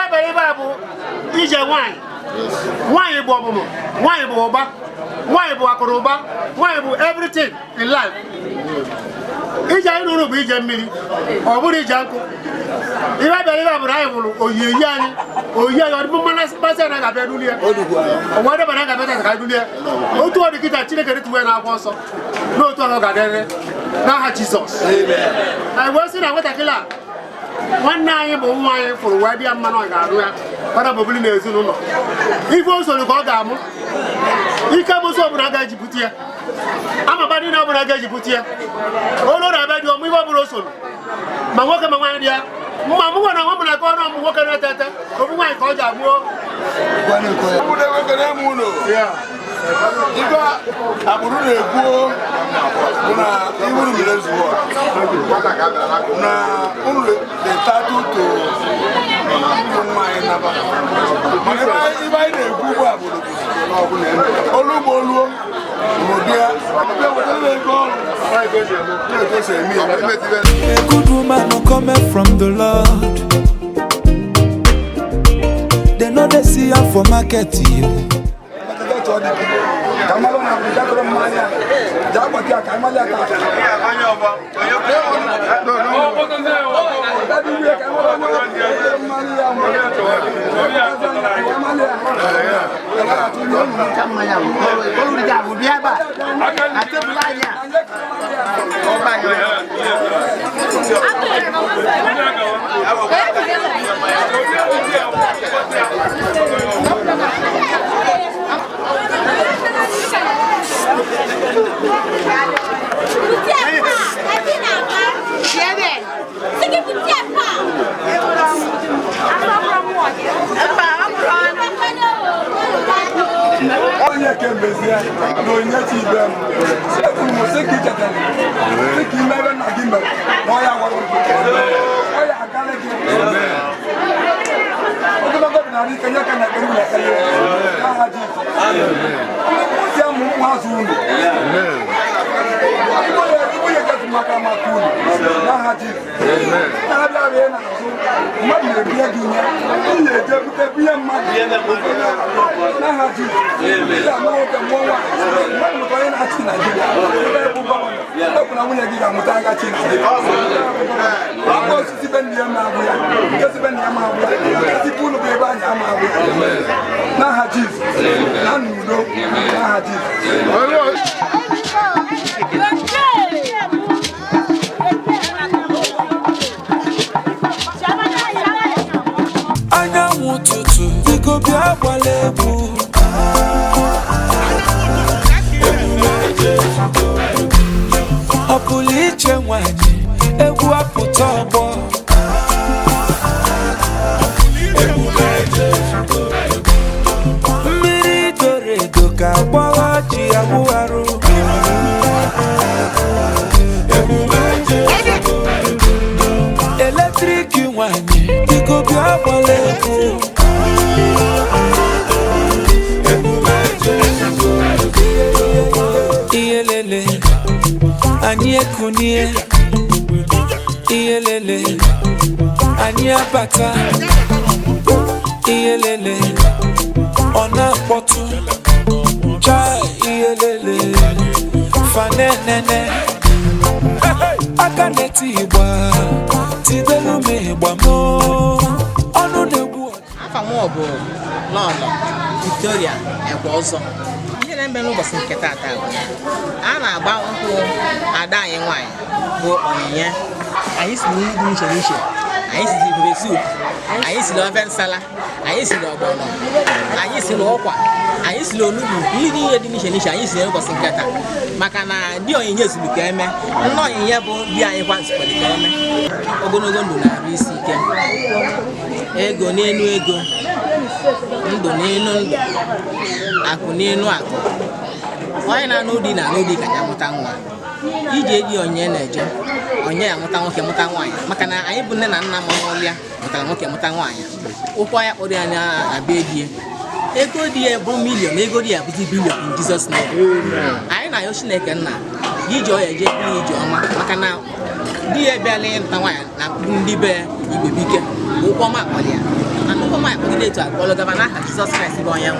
Babu, is a wine. Wine Bobo, wine Boba, wine Boakoroba, wine everything in life. Is I don't know which a million or what is uncle. If I believe I'm rival or you young or young or woman's person, I got or whatever I got better. Go to the guitar, chicken to when I was no to another. Now, Jesus. I was in a water killer. One night, one for why the man on Garuya, but I'm probably no. If also the Bogamo, he comes over Nagajiputia. I'm a body now, Nagajiputia. Oh, no, I bet you are moving also. Mawaka Mamandia, Mamma, woman, I go on walking at that. Over my father, yeah. Iba Agbudu na-ekwu na iwu mmiri zuo na ụlọ detatu to mmanya naba mana iba na-ekwu bụ Agbudu olugbo oluo mobia a good woman coming from the Lord. They know they see her for market here. Bata iyelele ona potu cha iyelele fanenene akaneti igba tibelu me igba mo onu negbu afa mo obo lolo Victoria egba ozo ihe na mbe n'ụbọchị nke tata a na-agba nkwụ ada anyị nwanyị bụ Onyinye anyị si n'ihu nche anyị si ibe soup anyị si ofe nsala anyị si ogbono anyị si ọkwa anyị si onugbu ndị ihe dị n'iche anyị si n'ụbọchị nke taa maka na di Onyinye zuru ka eme nna Onyinye bụ di anyị kwa nzukọrọ ka eme ogologo ndụ na-arụ isi ike ego n'elu ego ndụ n'elu ndụ akụ n'elu akụ onye na-anụ di na anụ di ka ya mụta nwa ije di Onyinye na-eje onye ya mụta nwoke mụta nwaanyị maka na anyị bụ nne na nna mụrụ ya mụtara nwoke mụta nwaanyị ụkwụ ya kpọrọ anya abịa die ego di ya bụ milion ego di ya bụzi bilion in Jesus name anyị na-ayọ Chineke nna iji ọya eje biri ije ọma maka na di ya bịala ịnta nwaanyị na ndị be Igbo bike bụ ụkwụ ọma akpọrọ ya ana ụkwụ my candidate to all governor Jesus Christ going young.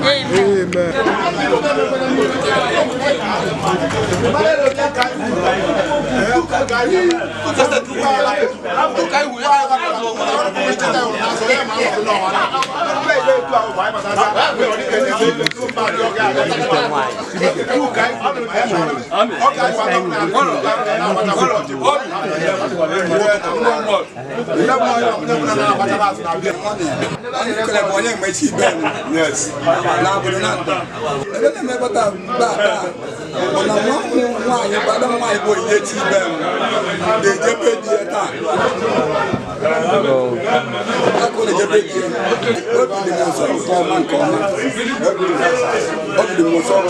Yes. Now, but Nando. Let me never that. When I'm one, you better my boy, yet see them. They just pay the attack. I'm going to get it. What the most of common common? What the most of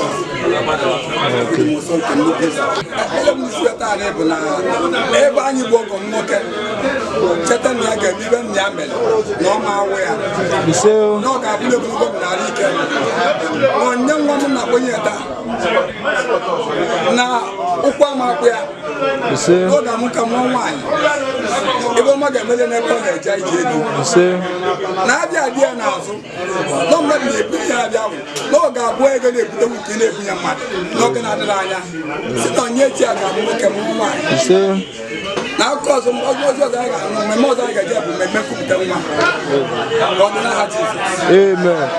the most of can look at? I don't see that ever you walk on market. Chetan Yaga, even Yamel, no more where. No, I believe in one young woman not when you're done. Now, Upama, no, I'm come on wine. Even my millionaire college, I did. Now, the idea now, no matter if no, God, where going to put in your money. No, can I sit on yet? I come on wine. Now, of course, my mother I get up and make them. Amen.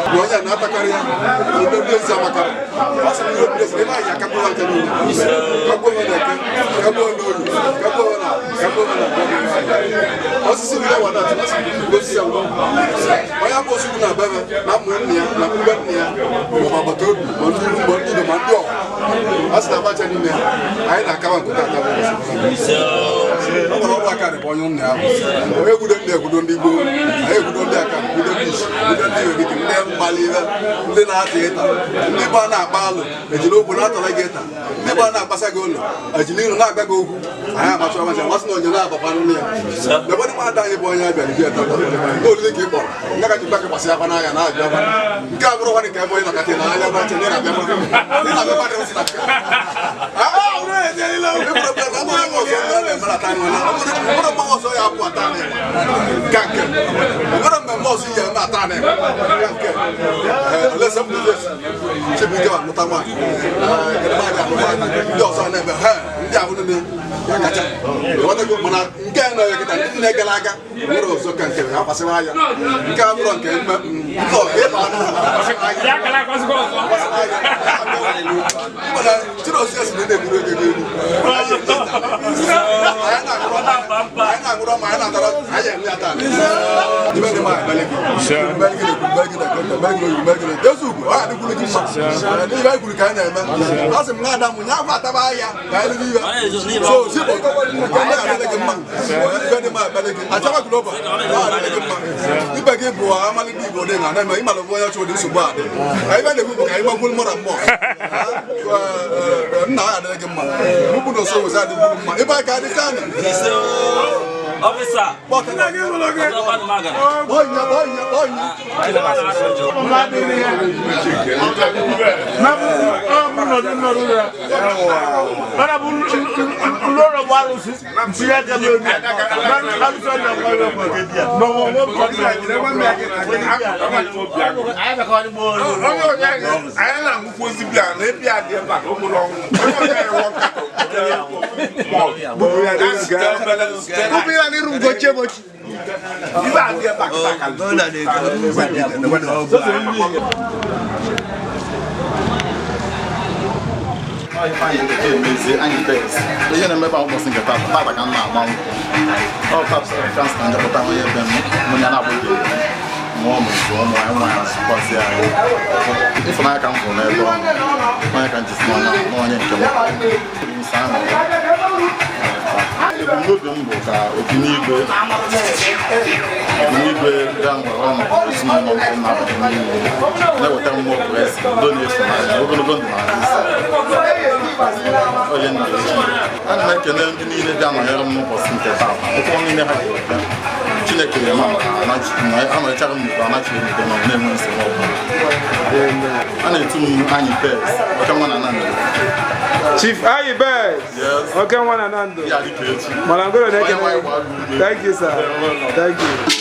Officer, Chief IGBA. Yes. Okay, one and Nando. Thank you, sir. Thank you.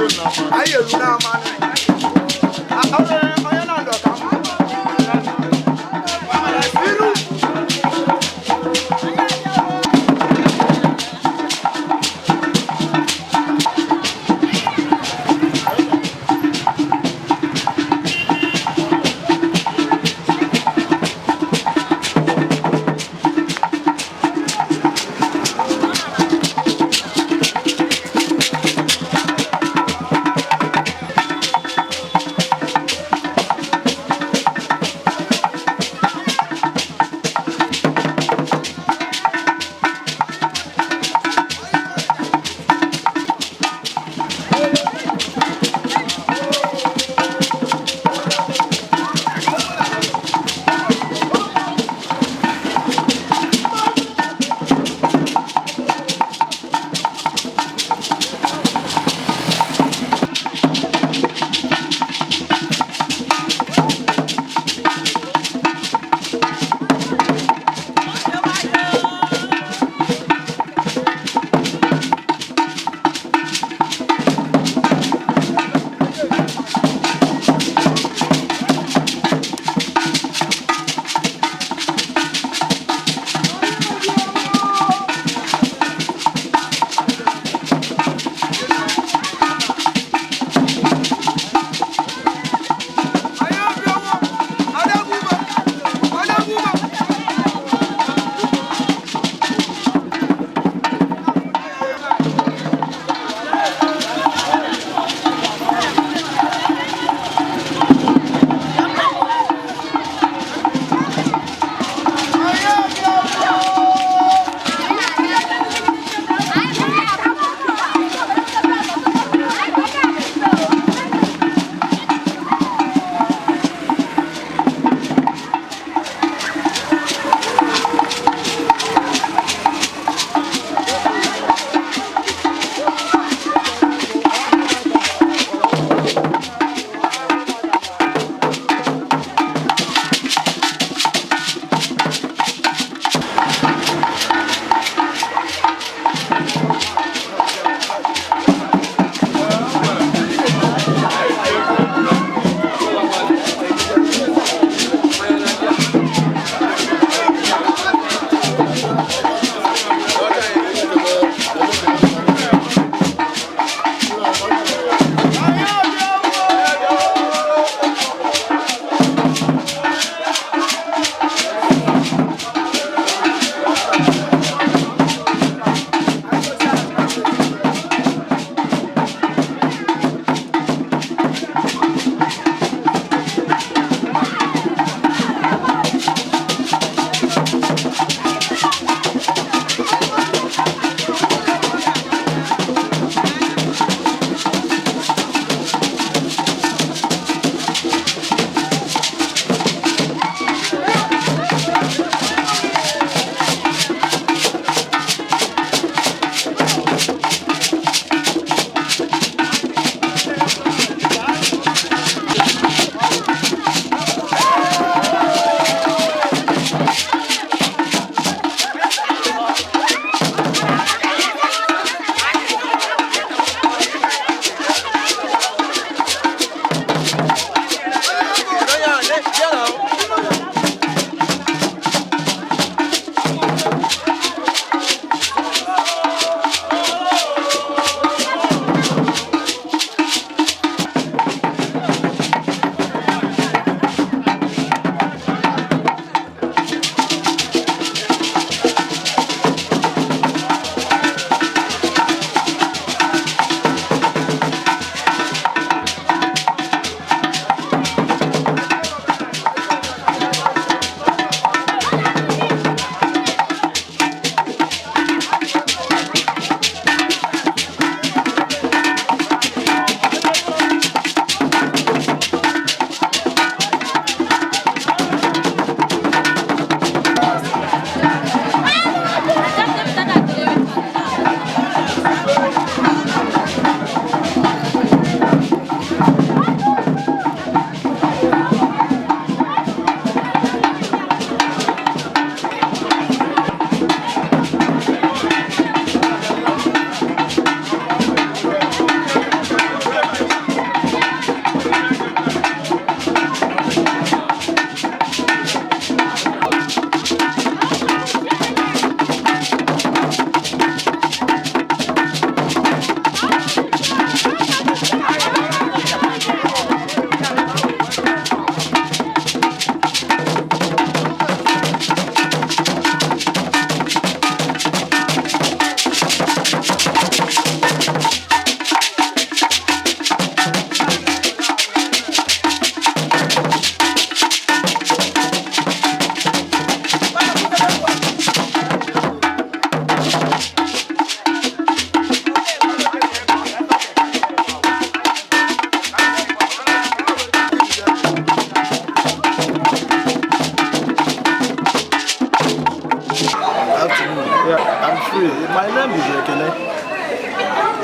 Aye, you know, man. I Nando,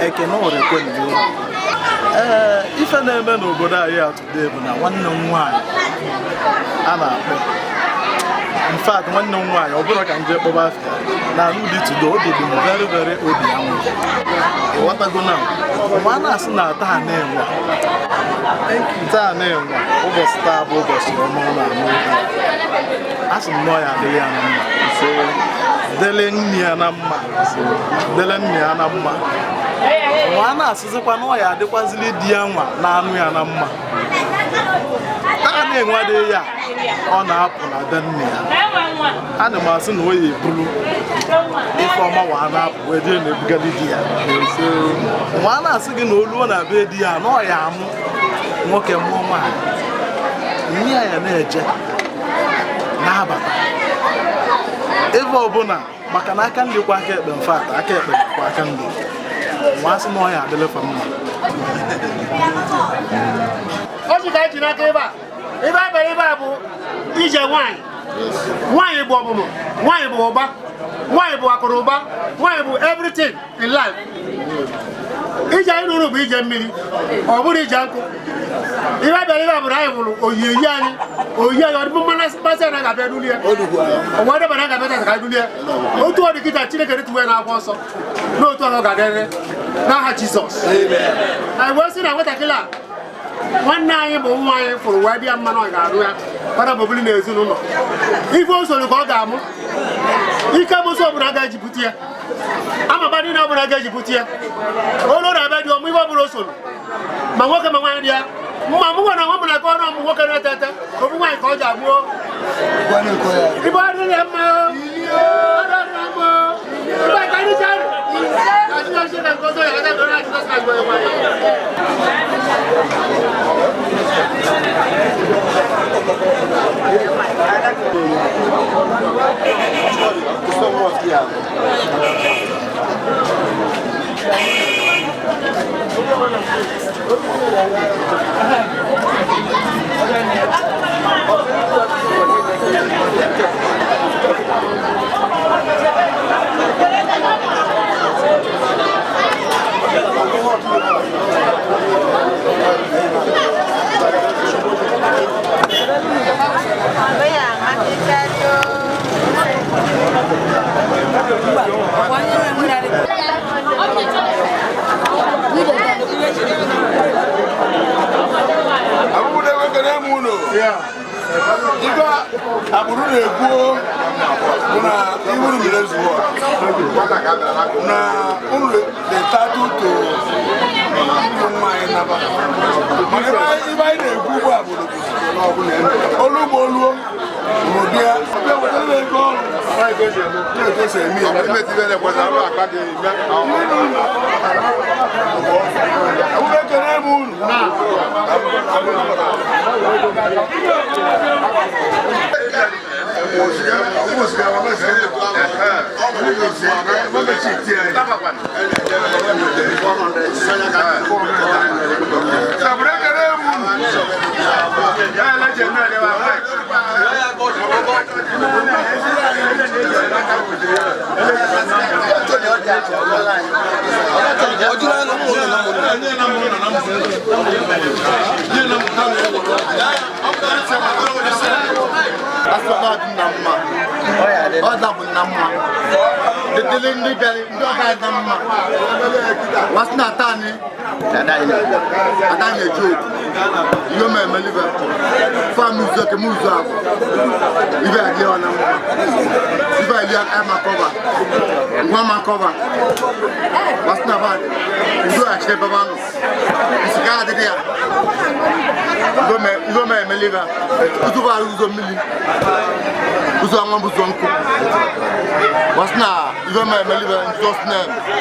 ekene orekwe n'ihu. Ife na-eme n'obodo anyị today bụ na nwanne m nwaanyị a na-akpọ in fact nwanne m nwaanyị ọ bụrụ ka m jee kpọba afịa na alụdị tudo obi dị m very very obi anwụ ịghọtago na ma a na-asị na taa na-enwe ụbọchị taa bụ ụbọchị ọma ọ na-anụ obi a sị m nọ ya adịghị ya na mma dele nne ya na mma dele nne ya na mma nwa a na-asịzikwa na ọ ya adịkwazili di ya nwa na-anụ ya na mma taa na-enwe adịghị ya ọ na-apụ na be nne ya ana m asị na o yi ebulu ife ọma wa na-apụ wee jee na-ebugadi di ya nwa a na-asị gị na oluo na be di ya na ọ ya amụ nwoke mụọ nwaanyị nne ya na-eje na-abata ebe ọbụla maka na aka ndị kwa aka ekpe mfata aka ekpe kwa aka ndị nwa asị na ọ ya adịlefa mma o ji ka eji n'aka ebe a bịara ebe a bụ ije nwaanyị bụ ọmụmụ, nwaanyị bụ ụba, nwaanyị bụ akụrụba, nwaanyị bụ everything in life. Ije anyị ruru bụ ije mmiri, ọ bụrụ ije nkụ. Ibe a bịara ebe a bụrụ anyị hụrụ oyiyi anyị ọdịbụ mmasị anaghị abịa dulie onwe debe na ga-abịa ka dulie otu ọ dị kịta Chineke rituwe na akwụkwọ nsọ n'otu ahụ ga-adịrị n'aha Jizọs. Anyị wee sị na nwatakịrị a nwanne anyị bụ nwa anyị fụrụ wee bịa mmanụ ọ ga-arụ ya kwada bobili na ezinụlọ ife o soro ka ọ ga-amụ ike bụsọ ọbụla ga-ejipụta ya amaba dị na ọbụla ga-ejipụta ya olu na-abịa dị ọmụ ife ọbụla o soro ma nwoke ma nwaanyị dị ya mma m nwere onwe m na aka ọrụ ọmụ nwoke na-etete obu nwaanyị ka ọ ji agbuo ibe adịrị ya mma ibe ka ndị chari na nke ọzọ ya ga na Jizọs na igwe nwaanyị Agbudu na-egbuo na iwuru mere zuo na ụlọ na-etatu to mmanya naba mana ibe anyị na-egbu ugbu a bụ olugbo oluo rụbịa ego ọrụ na-etosi eme ekene m unu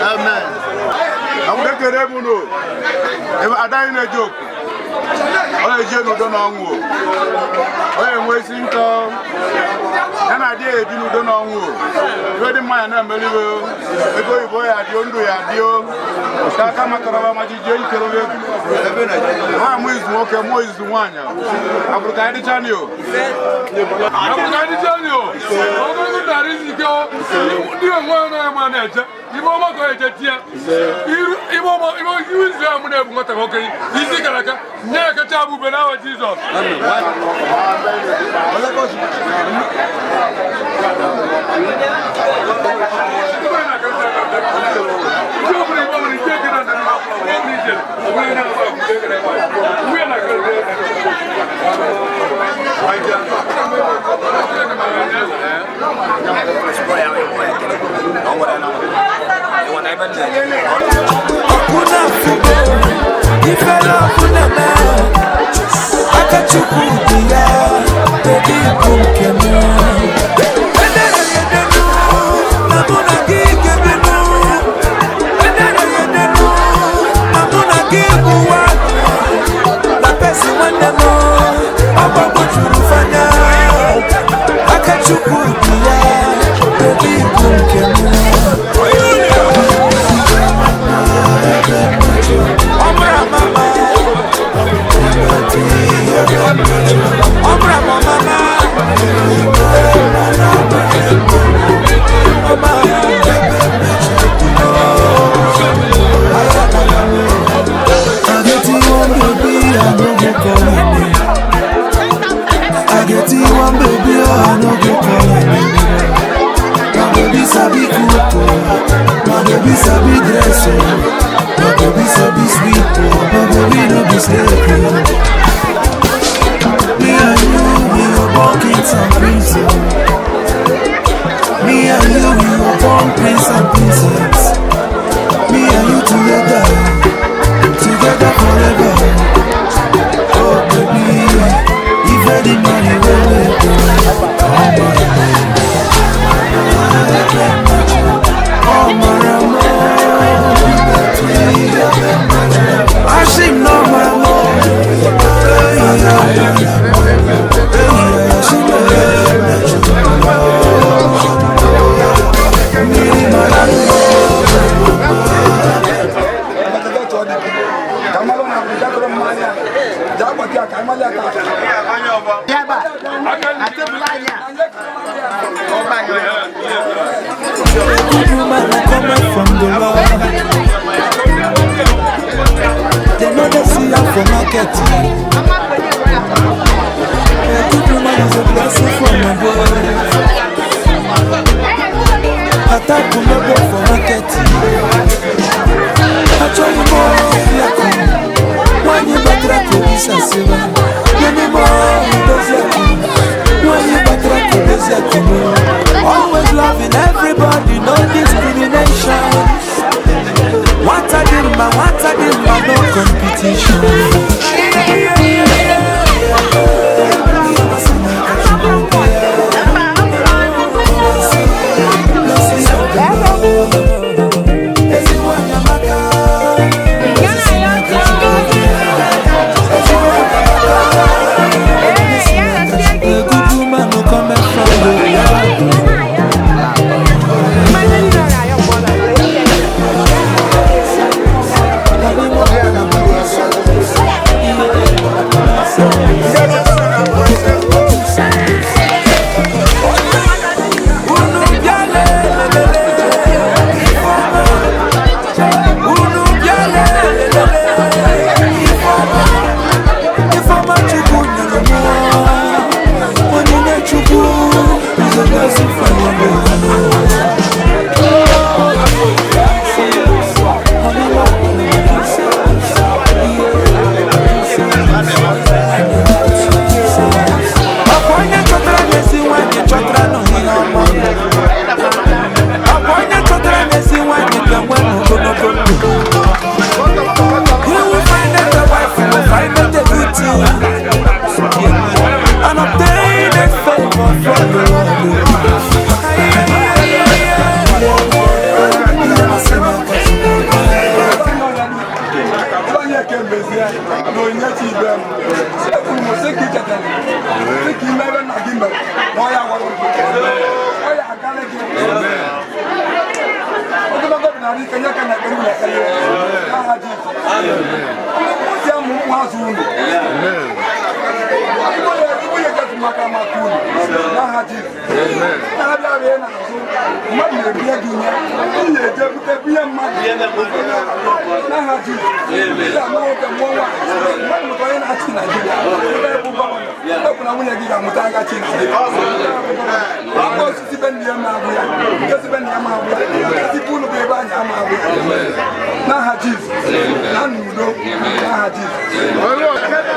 Amen. I'm going to get no. I die in a joke. I don't know. I am wasting time. And I did, you don't know. Ready, my name, Melville. I go boy at the Ondo Yadio. Sakamakara, my DJ, I'm with Walker Moise one. I will guide it on you. I will guide it on you. I'm going to go. You want to manager. Ibo mo go ejetia. Ibo you is am na bu ngota okay. Isi karaka. Nya ka tabu be na wa Jesus. Amen. Wala ko. Always loving everybody, no discrimination. What I did, no competition. mmadụ na-ebie gị nye ihe ejebute bunye mmadụ n'aha Jizọs ya nwoke mụọ nwaanyị mmadụ mụta onye na-achị Naịjirịa ebe bụ gọvanọ ekwu na nwunye gị ga-amụta agachi Naịjirịa akpa osisi be nne ya ma abụ ya nkezi be nne ya ma abụ ya ezigbo ụlọ bụ ebe anyị ama abụ ya n'aha Jizọs na n'udo n'aha Jizọs.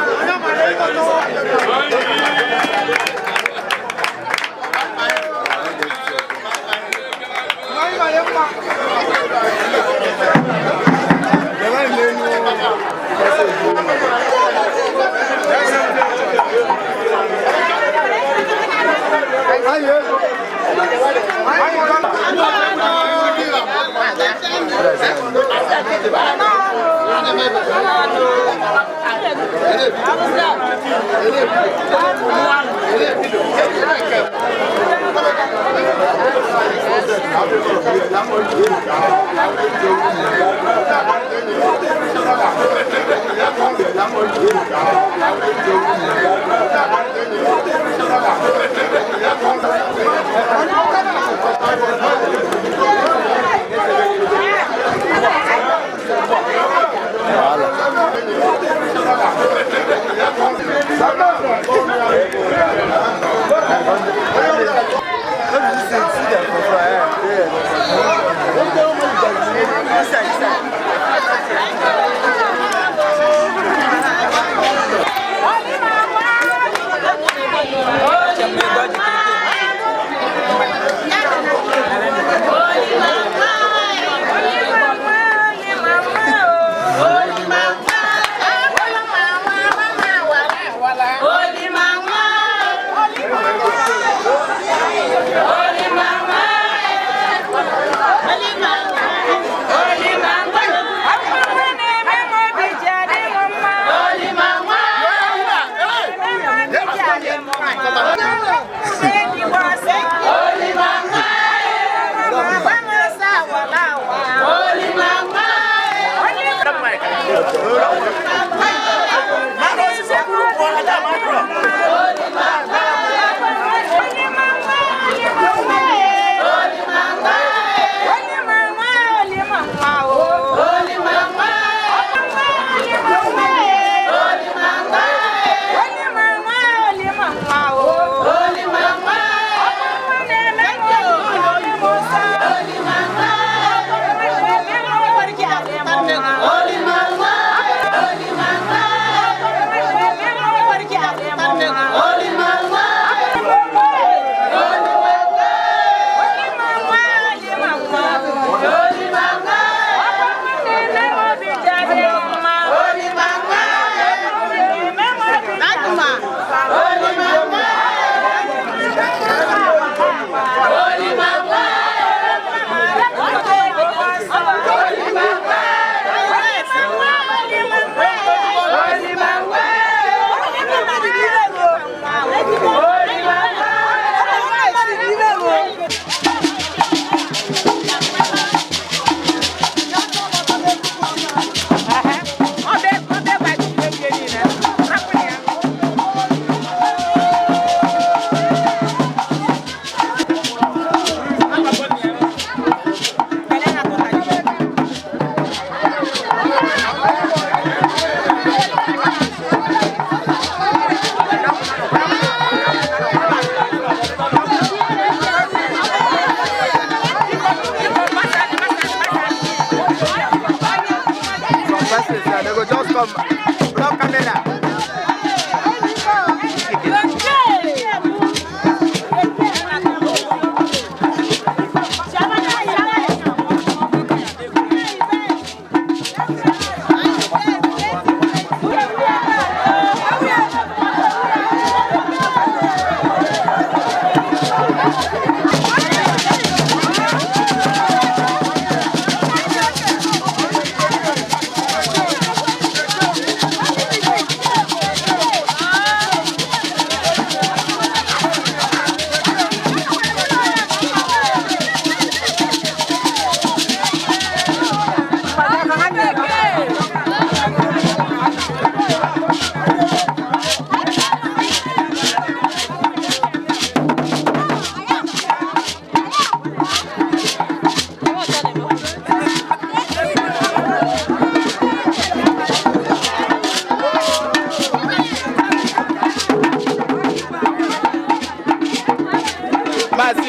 Okay.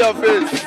your face.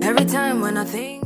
Every time when I think